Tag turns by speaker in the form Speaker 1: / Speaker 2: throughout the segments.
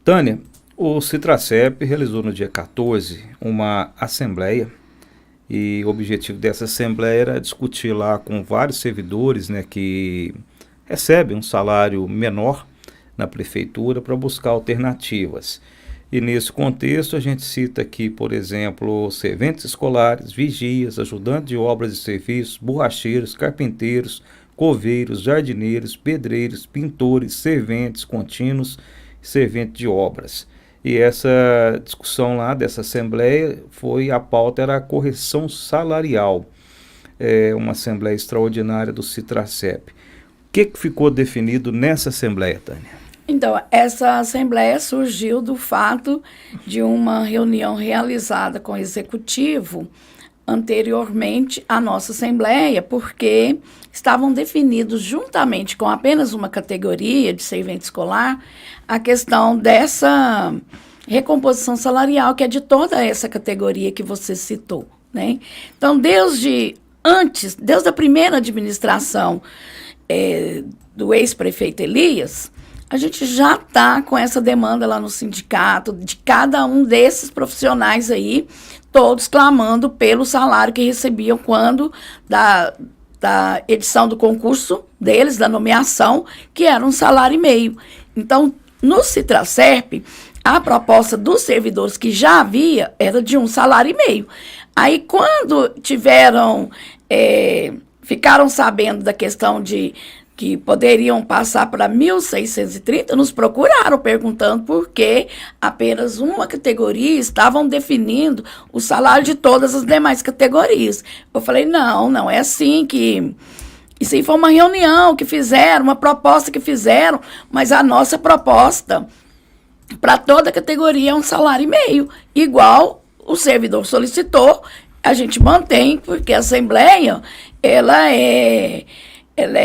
Speaker 1: Tânia, o Citracep realizou no dia 14 uma assembleia e o objetivo dessa assembleia era discutir lá com vários servidores, né, que recebem um salário menor na prefeitura para buscar alternativas. E nesse contexto a gente cita aqui, por exemplo, serventes escolares, vigias, ajudantes de obras e serviços, borracheiros, carpinteiros, coveiros, jardineiros, pedreiros, pintores, serventes contínuos e serventes de obras. E essa discussão lá dessa assembleia a pauta era a correção salarial, uma assembleia extraordinária do Citracep. O que ficou definido nessa assembleia, Tânia?
Speaker 2: Então, essa assembleia surgiu do fato de uma reunião realizada com o executivo anteriormente à nossa assembleia, porque estavam definidos juntamente com apenas uma categoria de servente escolar a questão dessa recomposição salarial, que é de toda essa categoria que você citou, né? Então, desde a primeira administração do ex-prefeito Elias, a gente já está com essa demanda lá no sindicato, de cada um desses profissionais aí, todos clamando pelo salário que recebiam quando da edição do concurso deles, da nomeação, que era 1,5 salário. Então, no Citracep, a proposta dos servidores que já havia era de 1,5 salário. Aí, quando ficaram sabendo da questão de que poderiam passar para 1.630, nos procuraram perguntando por que apenas uma categoria estavam definindo o salário de todas as demais categorias. Eu falei, não é assim que... Isso aí foi uma reunião que fizeram, uma proposta que fizeram, mas a nossa proposta para toda categoria é 1,5 salário, igual o servidor solicitou, a gente mantém, porque a Assembleia, ela é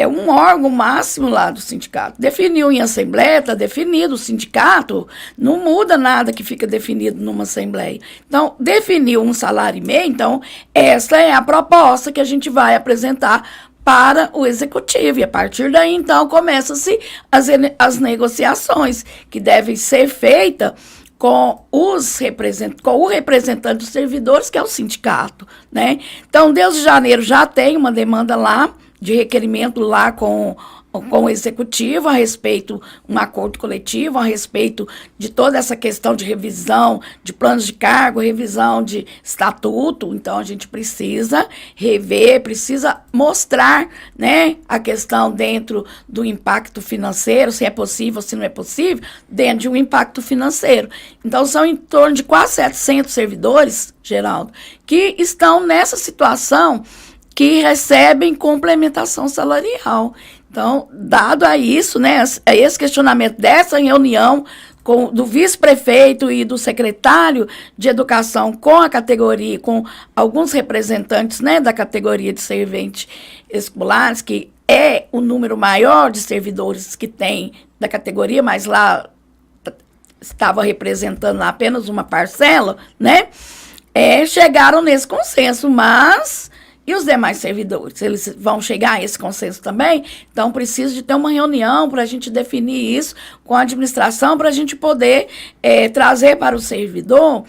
Speaker 2: um órgão máximo lá do sindicato. Definiu em assembleia, está definido. O sindicato não muda nada que fica definido numa assembleia. Então, definiu 1,5 salário, então, essa é a proposta que a gente vai apresentar para o executivo. E a partir daí, então, começam-se as negociações que devem ser feitas com o representante dos servidores, que é o sindicato, né? Então, desde janeiro já tem uma demanda lá, de requerimento lá com o executivo a respeito, um acordo coletivo a respeito de toda essa questão de revisão de planos de cargo, revisão de estatuto. Então, a gente precisa rever, precisa mostrar, né, a questão dentro do impacto financeiro, se é possível, se não é possível, dentro de um impacto financeiro. Então, são em torno de quase 700 servidores, Geraldo, que estão nessa situação, que recebem complementação salarial. Então, dado a isso, né, a esse questionamento dessa reunião do vice-prefeito e do secretário de Educação com a categoria, com alguns representantes, né, da categoria de serventes escolares, que é o número maior de servidores que tem da categoria, mas lá estava representando apenas uma parcela, né, chegaram nesse consenso, mas... E os demais servidores, eles vão chegar a esse consenso também? Então, precisa de ter uma reunião para a gente definir isso com a administração, para a gente poder trazer para o servidor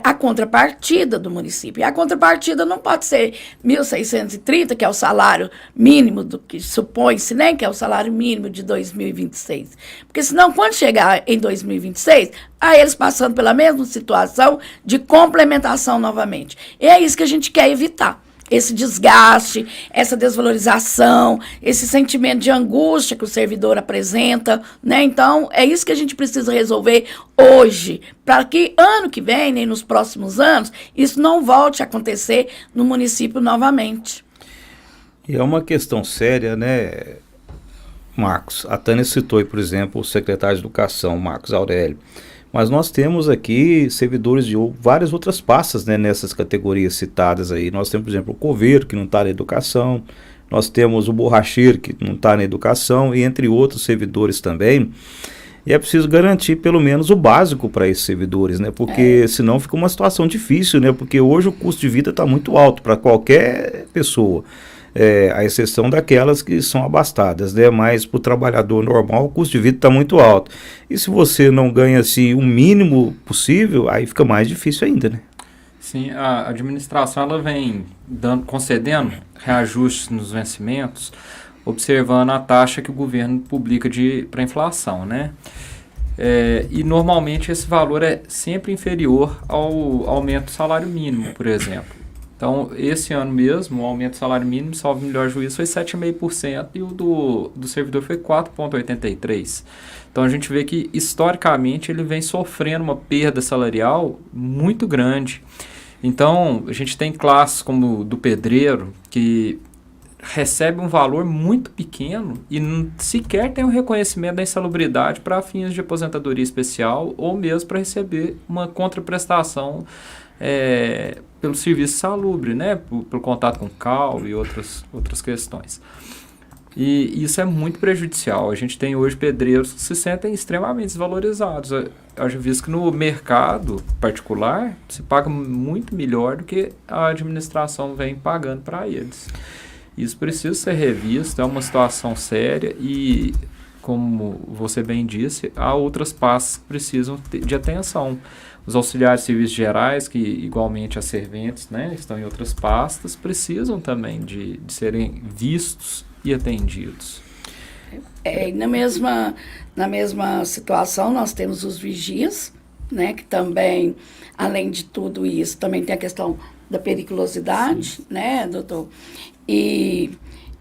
Speaker 2: a contrapartida do município. E a contrapartida não pode ser 1.630, que é o salário mínimo do que supõe-se, né, que é o salário mínimo de 2026. Porque senão, quando chegar em 2026, aí eles passando pela mesma situação de complementação novamente. E é isso que a gente quer evitar. Esse desgaste, essa desvalorização, esse sentimento de angústia que o servidor apresenta, né? Então, é isso que a gente precisa resolver hoje, para que ano que vem, nem nos próximos anos, isso não volte a acontecer no município novamente.
Speaker 1: E é uma questão séria, né, Marcos? A Tânia citou, por exemplo, o secretário de Educação, Marcos Aurélio. Mas nós temos aqui servidores de várias outras pastas, né, nessas categorias citadas aí. Nós temos, por exemplo, o coveiro, que não está na educação. Nós temos o borracheiro, que não está na educação, e entre outros servidores também. E é preciso garantir pelo menos o básico para esses servidores, né? Porque senão fica uma situação difícil, né? Porque hoje o custo de vida está muito alto para qualquer pessoa. à exceção daquelas que são abastadas, né? Mas para o trabalhador normal o custo de vida está muito alto. E se você não ganha assim, o mínimo possível, aí fica mais difícil ainda, né?
Speaker 3: Sim, a administração ela vem concedendo reajustes nos vencimentos, observando a taxa que o governo publica para a inflação, né? E normalmente esse valor é sempre inferior ao aumento do salário mínimo, por exemplo. Então, esse ano mesmo, o aumento do salário mínimo, salvo melhor juízo, foi 7,5% e o do servidor foi 4,83%. Então, a gente vê que, historicamente, ele vem sofrendo uma perda salarial muito grande. Então, a gente tem classes como do pedreiro, que recebe um valor muito pequeno e sequer tem o reconhecimento da insalubridade para fins de aposentadoria especial ou mesmo para receber uma contraprestação pelo serviço salubre, né? Pelo contato com cal e outras questões. E isso é muito prejudicial. A gente tem hoje pedreiros que se sentem extremamente desvalorizados. Eu já visto que no mercado particular se paga muito melhor do que a administração vem pagando para eles. Isso precisa ser revisto, é uma situação séria e, como você bem disse, há outras pastas que precisam de atenção. Os auxiliares de serviços gerais, que igualmente as serventes, né, estão em outras pastas, precisam também de serem vistos e atendidos.
Speaker 2: Na mesma situação, nós temos os vigias, né, que também, além de tudo isso, também tem a questão da periculosidade, né, doutor? E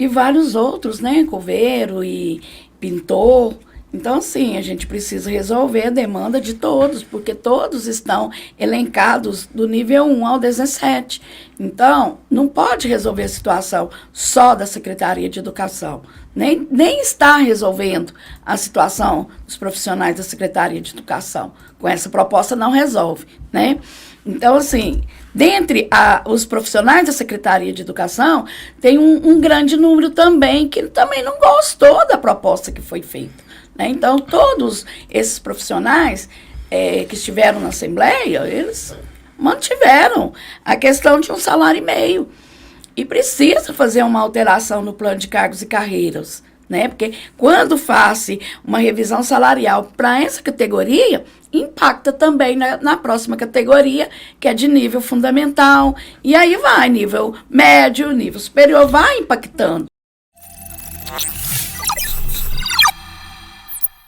Speaker 2: vários outros, né, coveiro e pintor. Então, assim, a gente precisa resolver a demanda de todos, porque todos estão elencados do nível 1 ao 17. Então, não pode resolver a situação só da Secretaria de Educação. Nem está resolvendo a situação dos profissionais da Secretaria de Educação. Com essa proposta não resolve, né? Então, assim, dentre os profissionais da Secretaria de Educação, tem um grande número também que também não gostou da proposta que foi feita. Né? Então, todos esses profissionais que estiveram na Assembleia, eles mantiveram a questão de 1,5 salário. E precisa fazer uma alteração no plano de cargos e carreiras. Né? Porque quando faz uma revisão salarial para essa categoria, impacta também na próxima categoria, que é de nível fundamental. E aí vai, nível médio, nível superior, vai impactando.